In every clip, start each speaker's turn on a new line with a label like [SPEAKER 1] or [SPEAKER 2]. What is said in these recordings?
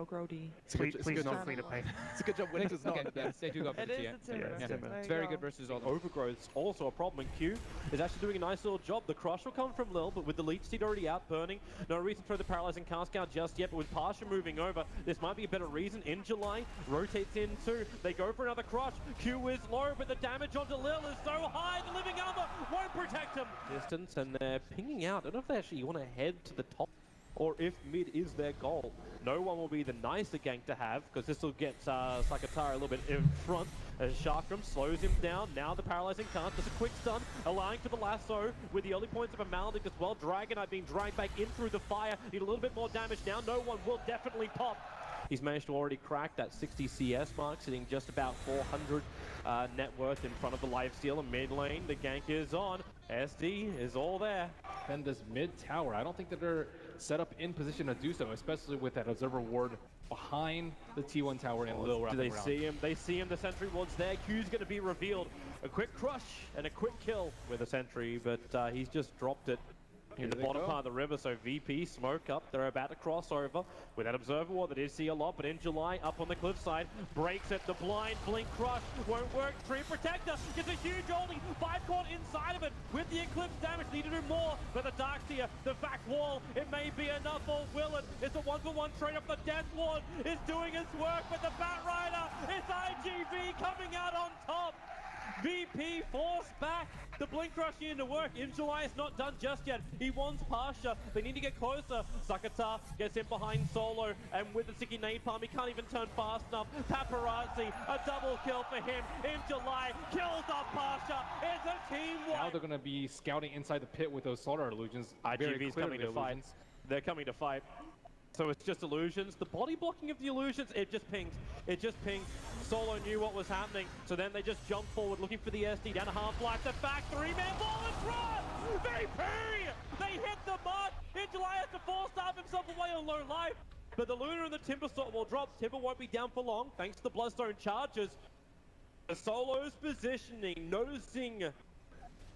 [SPEAKER 1] Grody.
[SPEAKER 2] Please not flee the pain.
[SPEAKER 3] It's a good job Winter's not on the
[SPEAKER 4] Yeah, they do go for
[SPEAKER 1] It
[SPEAKER 4] the
[SPEAKER 1] is
[SPEAKER 4] TM.
[SPEAKER 1] the Timber.
[SPEAKER 4] Yeah.
[SPEAKER 1] There
[SPEAKER 4] It's
[SPEAKER 1] you
[SPEAKER 4] very
[SPEAKER 1] go.
[SPEAKER 4] good versus all the
[SPEAKER 3] Overgrowth's also a problem, and Q is actually doing a nice little job. The crush will come from Lil, but with the leech seed already out, burning, no reason to throw the paralyzing cast out just yet, but with Pasha moving over, this might be a better reason. In July, rotates in too. They go for another crush. Q is low, but the damage onto Lil is so high, the living armor won't protect him. Distance, and they're pinging out. I don't know if they actually want to head to the top, or if mid is their goal. No one will be the nicer gank to have, because this will get Sakatara a little bit in front, as Chakram slows him down. Now the paralyzing cast, just a quick stun, allowing for the lasso, with the early points of a Maldic as well. Dragonite being dragged back in through the fire, need a little bit more damage now. No one will definitely pop. He's managed to already crack that 60 CS mark, sitting just about 400 net worth in front of the lifesteal. And mid lane, the gank is on. SD is all there.
[SPEAKER 2] And this mid tower, I don't think that they're set up in position to do so, especially with that observer ward behind the T1 tower and Lil wrapping
[SPEAKER 3] Do they
[SPEAKER 2] around.
[SPEAKER 3] see him? They see him. The sentry ward's there. Q's going to be revealed. A quick crush and a quick kill with a sentry, but he's just dropped it in the bottom part of the river. So VP smoke up. They're about to cross over with that observer ward that is see a lot, but in July up on the cliffside, breaks it. The blind blink crush won't work. Tree protector gets a huge holding. 5 caught inside of it with the eclipse damage. Need to do more, but the Darkseer, the back wall, it may be enough, or will it? It's a 1-for-1 trade up. The Death Ward is doing its work, but the Bat Rider, it's IG.V coming out on top. VP forced back. The blink crush into work. In July is not done just yet. He wants Pasha. They need to get closer. Sakata gets in behind Solo, and with the sticky napalm, he can't even turn fast enough. Paparazzi, a double kill for him. In July, kills off Pasha. It's a team wipe.
[SPEAKER 2] Now they're going to be scouting inside the pit with those solar illusions.
[SPEAKER 3] IGV's coming to fight. They're coming to fight. So it's just illusions. The body blocking of the illusions, it just pinged. It just pinged. Solo knew what was happening, so then they just jumped forward looking for the SD down to half-life. The back 3-man ball is run! VP! They hit the mark! In July has to force-starve himself away on low life. But the Luna and the Timber Sword will drop. Timber won't be down for long, thanks to the Bloodstone charges. The Solo's positioning, noticing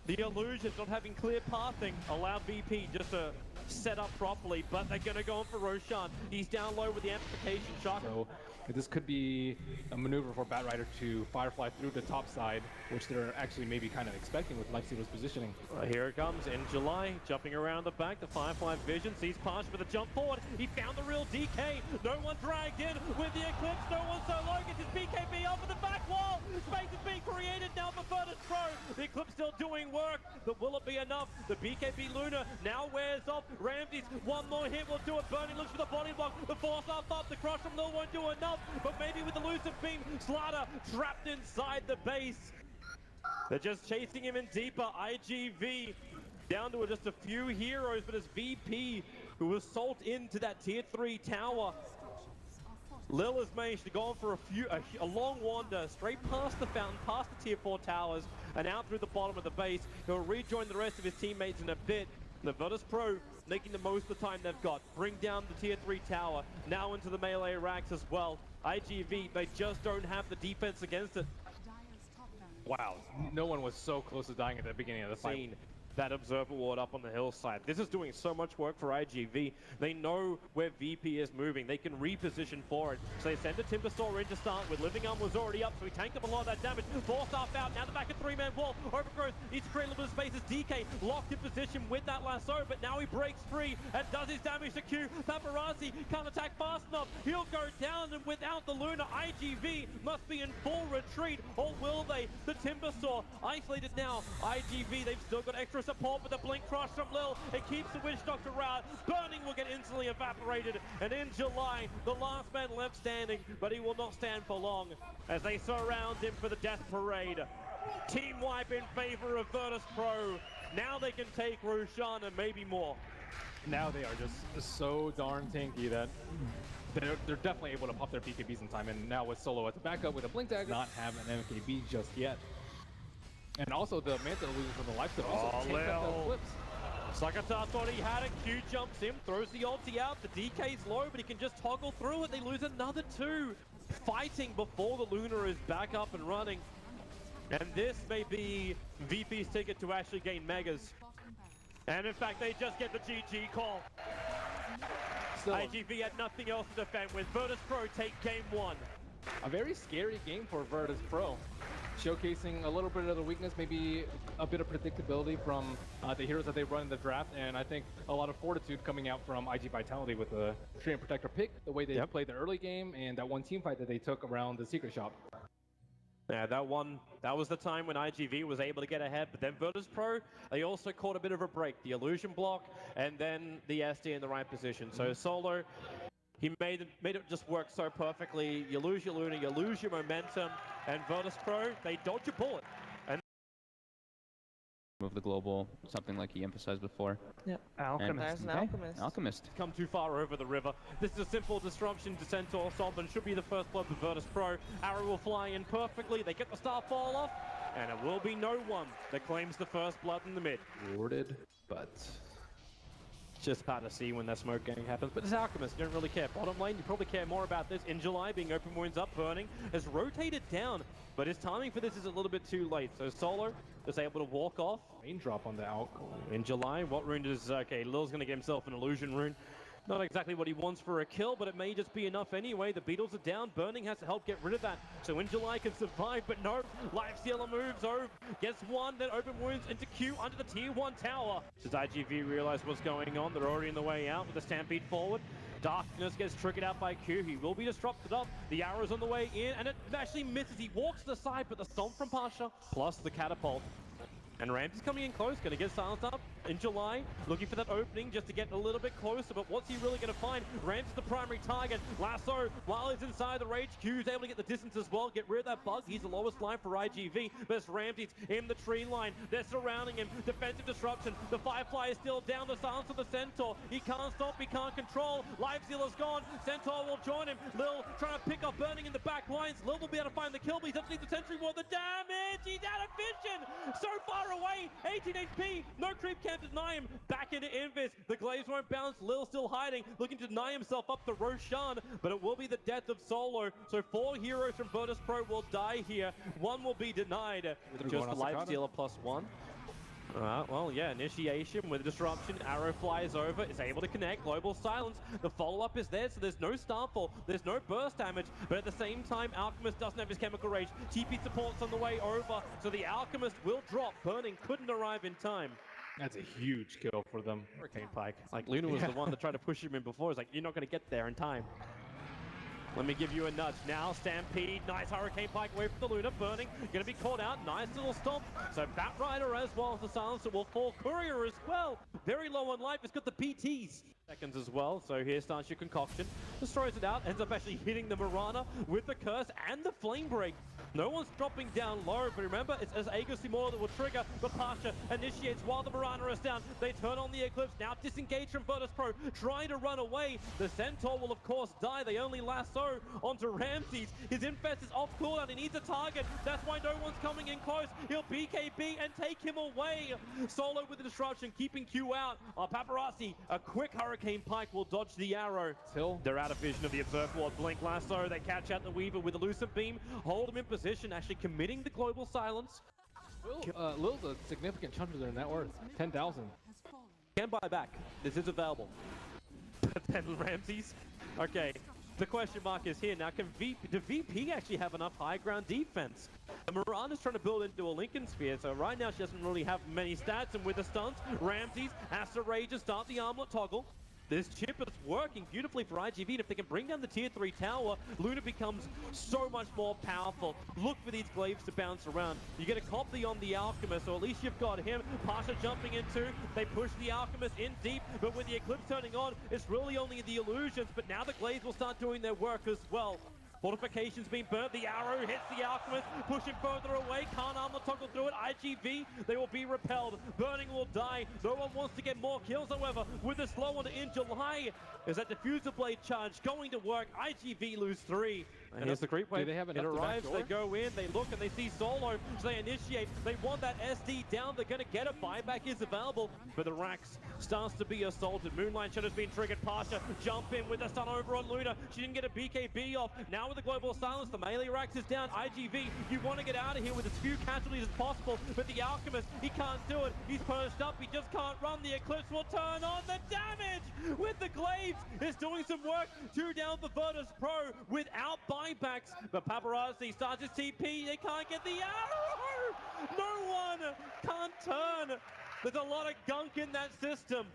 [SPEAKER 3] the illusions, not having clear pathing, allow VP just to set up properly, but they're going to go in for Roshan. He's down low with the amplification shock.
[SPEAKER 2] So this could be a maneuver for Batrider to Firefly through the top side, which they're actually maybe kind of expecting with Lifestealer's positioning.
[SPEAKER 3] Here it comes in July, jumping around the back. The Firefly vision sees Pasha with a jump forward. He found the real DK. No one dragged in with the Eclipse. No one so low. Gets his BKB up at the back wall. Space is being created now for Virtus.pro. The Eclipse still doing work, but will it be enough? The BKB Luna now wears off. Ramsey's one more hit will do it. Burning looks for the body block. The force up. The crush from Lil won't do enough, but maybe with the elusive beam, Slaughter trapped inside the base. They're just chasing him in deeper. IG.V down to just a few heroes, but it's VP who was salt into that tier 3 tower. Lil has managed to go on for a long wander, straight past the fountain, past the tier 4 towers, and out through the bottom of the base. He'll rejoin the rest of his teammates in a bit. The Virtus.pro making the most of the time they've got. Bring down the tier 3 tower, now into the melee racks as well. IG.V, they just don't have the defense against it.
[SPEAKER 2] Wow, no one was so close to dying at the beginning of the fight.
[SPEAKER 3] That observer ward up on the hillside. This is doing so much work for IG.V. They know where VP is moving. They can reposition for it. So they send a Timber Saw in to start with. Living Arm was already up, so he tanked up a lot of that damage. Forced off out. Now the back of 3-man wall. Overgrowth needs to create a little bit of space as DK locked in position with that lasso, but now he breaks free and does his damage to Q. Paparazzi can't attack fast enough. He'll go down, and without the Luna, IG.V must be in full retreat, or will they? The Timber Saw isolated now. IG.V, they've still got extra support with the blink crush from Lil. It keeps the Witch Doctor out. Burning will get instantly evaporated. And in July, the last man left standing, but he will not stand for long as they surround him for the death parade. Team wipe in favor of Virtus.pro. Now they can take Roshan and maybe more.
[SPEAKER 2] Now they are just so darn tanky that they're definitely able to pop their BKBs in time. And now with Solo at the backup with a blink dagger, not have an MKB just yet. And also the Manta illusion from the lifesteal also takes up those flips.
[SPEAKER 3] Sakata thought he had it. Q jumps in, throws the ulti out. The DK's low, but he can just toggle through it. They lose another 2. Fighting before the Luna is back up and running. And this may be VP's ticket to actually gain megas. And in fact, they just get the GG call.
[SPEAKER 2] Still,
[SPEAKER 3] IGV had nothing else to defend with. Virtus.pro take game 1.
[SPEAKER 2] a very scary game for Virtus.pro. Showcasing a little bit of the weakness, maybe a bit of predictability from the heroes that they run in the draft, and I think a lot of fortitude coming out from IG.Vitality with the Treant Protector pick, the way they played the early game, and that one team fight that they took around the secret shop.
[SPEAKER 3] Yeah, that was the time when IGV was able to get ahead, but then Virtus.pro, they also caught a bit of a break. The illusion block, and then the SD in the right position. So Solo, he made it just work so perfectly. You lose your Luna, you lose your momentum, and Virtus.pro, they dodge a bullet. And
[SPEAKER 1] move the global, something like he emphasized before.
[SPEAKER 4] Yeah, Alchemist. There's an Alchemist.
[SPEAKER 1] Alchemist.
[SPEAKER 3] come too far over the river. This is a simple disruption to Centaur Sovereign. Should be the first blood for Virtus.pro. Arrow will fly in perfectly. They get the star fall off, and it will be no one that claims the first blood in the mid.
[SPEAKER 2] Rewarded, but
[SPEAKER 3] Just hard to see when that smoke gang happens, but it's Alchemist, you don't really care. Bottom lane, you probably care more about this. In July, being open wounds up, burning, has rotated down, but his timing for this is a little bit too late. So Solo is able to walk off.
[SPEAKER 2] raindrop on the Alk.
[SPEAKER 3] In July, what rune does, okay, Lil's gonna get himself an illusion rune. Not exactly what he wants for a kill, but it may just be enough anyway. The Beatles are down. Burning has to help get rid of that. So In July can survive, but no. Lifestealer moves over, gets one, then open wounds into Q under the tier 1 tower. Does IGV realize what's going on? They're already in the way out with the Stampede forward. Darkness gets triggered out by Q. He will be disrupted up. The arrow's on the way in, and it actually misses. He walks to the side, but the stomp from Pasha, plus the catapult. And Ramsey's coming in close, going to get silenced up in July, looking for that opening just to get a little bit closer, but what's he really going to find? Ramsey's the primary target. Lasso, while he's inside the Rage, Q's able to get the distance as well, get rid of that bug. He's the lowest line for IGV, but it's Ramsey's in the tree line. They're surrounding him. Defensive disruption. The Firefly is still down. The silence of the Centaur. He can't stop, he can't control. Lifestealer's gone. Centaur will join him. Lil trying to pick up Burning in the back lines. Lil will be able to find the kill, but he's underneath the Sentry Ward. The damage! He's out of vision! So far away, 18 HP, no creep can't deny him, back into Invis, the Glaives won't bounce, Lil still hiding, looking to deny himself up to Roshan, but it will be the death of Solo, so 4 heroes from Virtus.pro will die here, 1 will be denied, just Lifestealer +1. Well, yeah, initiation with disruption, arrow flies over, is able to connect, global silence, the follow-up is there, so there's no starfall, there's no burst damage, but at the same time, Alchemist doesn't have his chemical rage, TP support's on the way over, so the Alchemist will drop, Burning couldn't arrive in time.
[SPEAKER 2] That's a huge kill for them.
[SPEAKER 3] Hurricane Pike, like Luna was the one that tried to push him in before, it's like, you're not going to get there in time. Let me give you a nudge. Now Stampede, nice Hurricane Pike away from the Luna, Burning, gonna be caught out, nice little stomp. So Batrider as well as the Silencer will fall. Courier as well, very low on life, it's got the PTs. Seconds as well, so here starts your concoction. Just throws it out, ends up actually hitting the Mirana with the Curse and the Flame Break. No one's dropping down low, but remember, it's as Aegis Immortal that will trigger, but Pasha initiates while the Mirana is down. They turn on the Eclipse, now disengage from Virtus.pro, trying to run away. The Centaur will of course die, they only lasso onto Ramses. His Infest is off cooldown, he needs a target, that's why no one's coming in close. He'll BKB and take him away. Solo with the disruption, keeping Q out. Paparazzi, a quick Hurricane Pike will dodge the arrow.
[SPEAKER 2] Till
[SPEAKER 3] They're out of vision of the Observe Ward. Blink Lasso, they catch out the Weaver with a Lucent Beam, hold him in position, actually committing the global silence.
[SPEAKER 2] Lil's a significant chunk of their net worth, 10,000.
[SPEAKER 3] Can buy back, this is available. But then Ramses, okay. The question mark is here. Now, do VP actually have enough high ground defense? The Mirana's trying to build into a Lincoln Sphere, so right now she doesn't really have many stats, and with the stunts, Ramses has to rage and start the armlet toggle. This chip is working beautifully for IGV, and if they can bring down the tier 3 tower, Luna becomes so much more powerful. Look for these glaives to bounce around. You get a copy on the Alchemist, so at least you've got him. Pasha jumping in too. They push the Alchemist in deep, but with the Eclipse turning on, it's really only the illusions, but now the glaives will start doing their work as well. Fortifications being burnt, the arrow hits the Alchemist, pushing further away, can't armor toggle through it, IGV, they will be repelled, Burning will die, no one wants to get more kills, however, with the slow one In July, is that Diffuser Blade charge going to work, IGV lose 3. And here's the creep wave.
[SPEAKER 2] Do they have
[SPEAKER 3] it
[SPEAKER 2] enough to
[SPEAKER 3] arrives, they
[SPEAKER 2] backdoor?
[SPEAKER 3] go in, they look and they see Solo, so they initiate, they want that SD down, they're going to get it, buyback is available, but the Rax starts to be assaulted, Moonlight Shadow's been triggered, Pasha jump in with the stun over on Luna, she didn't get a BKB off, now with the global silence, the melee Rax is down, IGV, you want to get out of here with as few casualties as possible, but the Alchemist, he can't do it, he's perched up, he just can't run, the Eclipse will turn on, the damage with the glaives, is doing some work. 2 down for Virtus.pro without buybacks. But Paparazzi starts his TP. They can't get the arrow. No one can't turn. There's a lot of gunk in that system.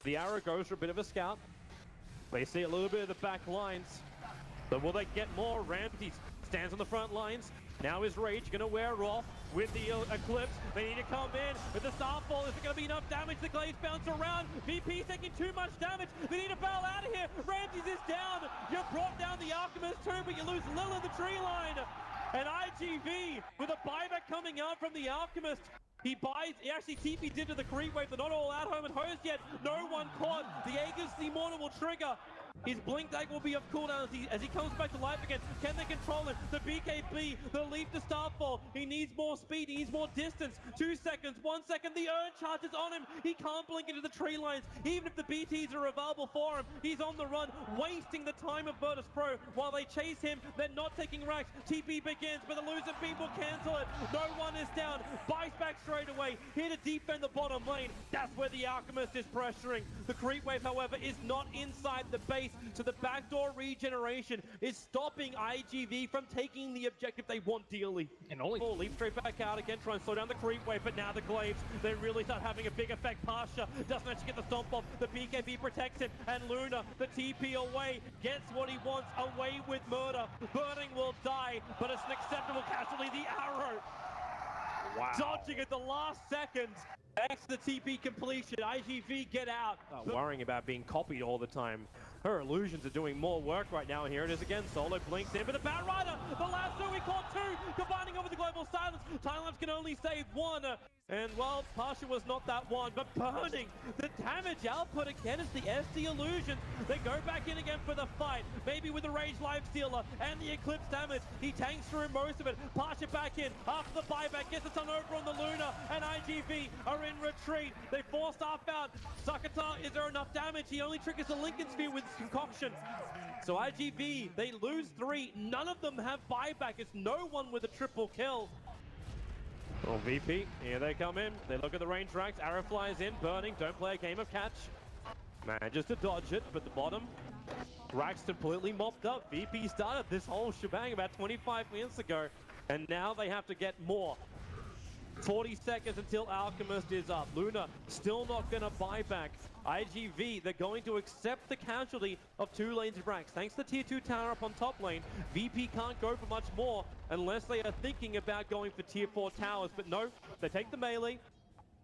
[SPEAKER 3] The arrow goes for a bit of a scout. They see a little bit of the back lines. But will they get more? Ramsey stands on the front lines. Now is Rage going to wear off with the Eclipse. They need to come in with the Starfall. Is it going to be enough damage? The Glaives bounce around. VP taking too much damage. They need to bail out of here. Ramses is down. You brought down the Alchemist too, but you lose Lil in the tree line. And IG.V with a buyback coming out from the Alchemist. He actually TP'd into the creep wave. They're not all out home and host yet. No one caught. The Aegis, the Immortal will trigger. His blink tag will be off cooldown as he comes back to life again. Can they control him? The BKB, the leap to Starfall. He needs more speed, he needs more distance. 2 seconds, 1 second, the urn charges on him. He can't blink into the tree lines. Even if the BTs are available for him, he's on the run, wasting the time of Virtus.pro. While they chase him, they're not taking racks. TP begins, but the loser beam will cancel it. No one is down. Buys back straight away. Here to defend the bottom lane. That's where the Alchemist is pressuring. The creep wave, however, is not inside the base. So the backdoor regeneration is stopping IG.V from taking the objective they want dearly.
[SPEAKER 2] And only
[SPEAKER 3] leap straight back out again, try and slow down the creep wave, but now the Glaives, they really start having a big effect. Pasha doesn't actually get the stomp off. The BKB protects him, and Luna, the TP away, gets what he wants, away with murder. Burning will die, but it's an acceptable casualty. The arrow. Wow. Dodging at the last second. Thanks to the TP completion. IG.V get out. Worrying about being copied all the time. Her illusions are doing more work right now, and here it is again. Solo blinks in, but the Bat Rider, the lasso, we caught 2, combining over the global silence. Time-lapse can only save 1, and well, Pasha was not that one, but Burning, the damage output again is the SD illusions. They go back in again for the fight, maybe with the Rage Lifestealer and the Eclipse damage. He tanks through most of it. Pasha back in after the buyback, gets the sun over on the Luna, and IG.V are in retreat. They force off out. Sakata, is there enough damage? He only triggers the Lincoln Sphere with concoction. So IG.V, they lose 3. None of them have buyback. It's no one with a triple kill. Well, VP, here they come in. They look at the range racks. Arrow flies in. Burning, don't play a game of catch. Manages to dodge it, but the bottom racks completely mopped up. VP started this whole shebang about 25 minutes ago, and now they have to get more. 40 seconds until Alchemist is up. Luna still not going to buy back. IG.V, they're going to accept the casualty of 2 lanes of racks. Thanks to tier 2 tower up on top lane, VP can't go for much more unless they are thinking about going for tier 4 towers. But no, they take the melee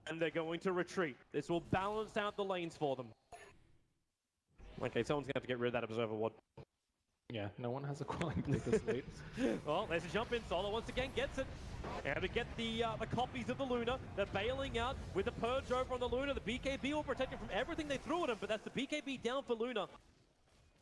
[SPEAKER 3] and they're going to retreat. This will balance out the lanes for them. Okay, someone's going to have to get rid of that observer ward.
[SPEAKER 2] Yeah, no one has a quality play this late.
[SPEAKER 3] Well, there's a jump in. Solo once again gets it. And to get the copies of the Luna, they're bailing out with the Purge over on the Luna. The BKB will protect him from everything they threw at him, but that's the BKB down for Luna.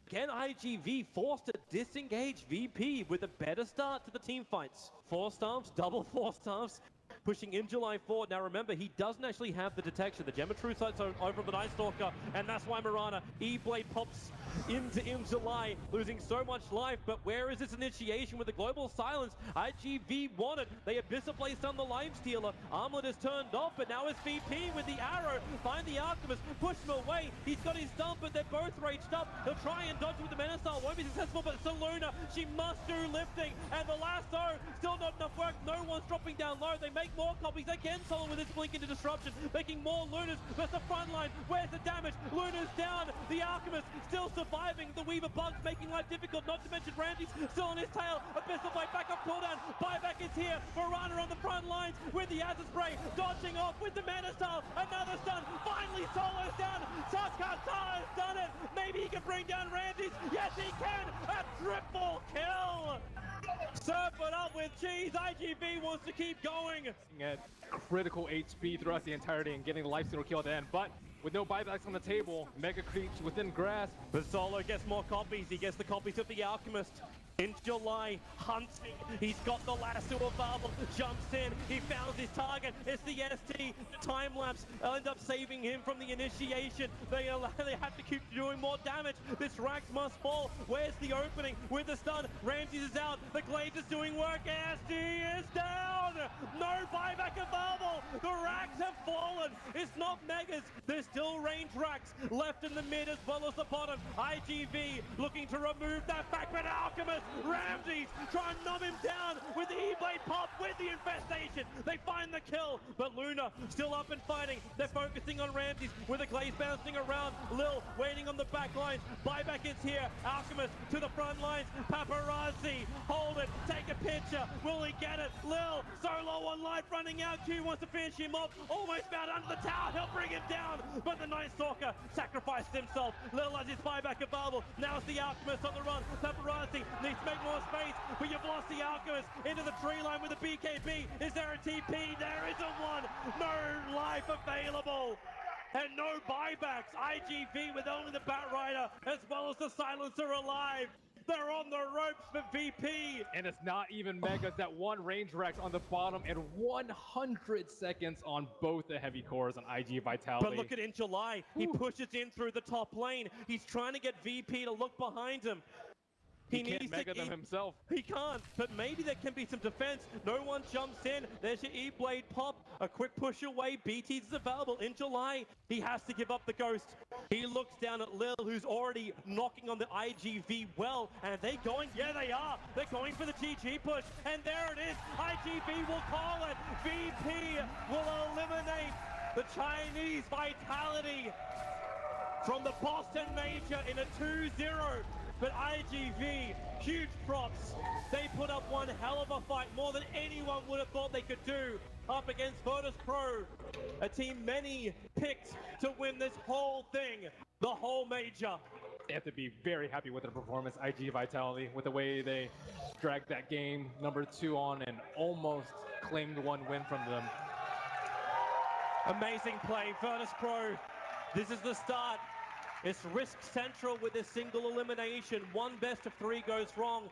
[SPEAKER 3] Again, IG.V forced to disengage VP with a better start to the team fights. 4 staffs, double 4 staffs, pushing in July forward. Now remember, he doesn't actually have the detection. The Gem of True Sight's over the Night Stalker, and that's why Mirana E-Blade pops into July, losing so much life. But where is this initiation with the global silence? IG.V won it. They Abyssal placed on the Lifestealer. Armlet is turned off, but now it's VP with the arrow. Find the Alchemist, push him away. He's got his stump, but they're both raged up. He'll try and dodge with the Menacel. Won't be successful, but it's Luna. She must do lifting, and the lasso, still not enough work. No one's dropping down low. They make more copies. Again, Solo with his blink into disruption, making more Lunas. That's the front line. Where's the damage? Luna's down. The Alchemist still surviving. The Weaver bugs making life difficult, not to mention Randy's still on his tail. Abyssal Blade back up cooldown. Buyback is here. Mirana on the front lines with the Azure Spray, dodging off with the Mana Style. Another stun. Finally, Solo's down. Sakata has done it. Maybe he can bring down Randy's. Yes, he can. A triple kill. Surf it up with cheese. IG.V wants to keep going.
[SPEAKER 2] At critical HP throughout the entirety and getting the Lifestealer kill at the end, but with no buybacks on the table, Mega Creeps within grasp.
[SPEAKER 3] But Solo gets more copies. He gets the copies of the Alchemist. in July, hunting. He's got the lasso available, jumps in, he found his target. It's the ST, the time lapse. They'll end up saving him from the initiation. They have to keep doing more damage. This Rax must fall. Where's the opening? With the stun, Ramses is out. The Glaze is doing work. ST is down. No buyback available. The Rax have fallen. It's not Megas. There's still range Rax left in the mid as well as the bottom. IG.V looking to remove that back, but Alchemist, Ramses trying to numb him down with the E-Blade pop, with the infestation. They find the kill, but Luna still up and fighting. They're focusing on Ramses with the Glaze bouncing around. Lil waiting on the back lines. Buyback is here. Alchemist to the front lines. Paparazzi, hold it, take a picture. Will he get it? Lil, solo on life, running out. Q wants to finish him off. Almost found under the tower. He'll bring him down, but the Night Stalker sacrificed himself. Lil has his buyback available. Now it's the Alchemist on the run. Paparazzi needs to make more space, but you've lost the Alchemist into the tree line with the BKB. Is there a TP? There isn't one. No life available. And no buybacks. IG.V with only the Batrider as well as the Silencer alive. They're on the ropes for VP.
[SPEAKER 2] And it's not even Megas. That one range Rex on the bottom and 100 seconds on both the heavy cores on IG.Vitality.
[SPEAKER 3] But look at in July. He pushes in through the top lane. He's trying to get VP to look behind him.
[SPEAKER 2] He can't mega them himself.
[SPEAKER 3] He can't, but maybe there can be some defense. No one jumps in. There's your E-Blade pop. A quick push away. BT's is available in July. He has to give up the ghost. He looks down at Lil, who's already knocking on the IG.V well. And are they going? Yeah, they are. They're going for the GG push. And there it is. IG.V will call it. VP will eliminate the Chinese Vitality from the Boston Major in a 2-0. But IG.V, huge props. They put up one hell of a fight, more than anyone would have thought they could do, up against Virtus.pro, a team many picked to win this whole thing, the whole major.
[SPEAKER 2] They have to be very happy with their performance, IG.Vitality, with the way they dragged that game number 2 on and almost claimed one win from them.
[SPEAKER 3] Amazing play, Virtus.pro. This is the start. It's risk central with this single elimination. One best of 3 goes wrong.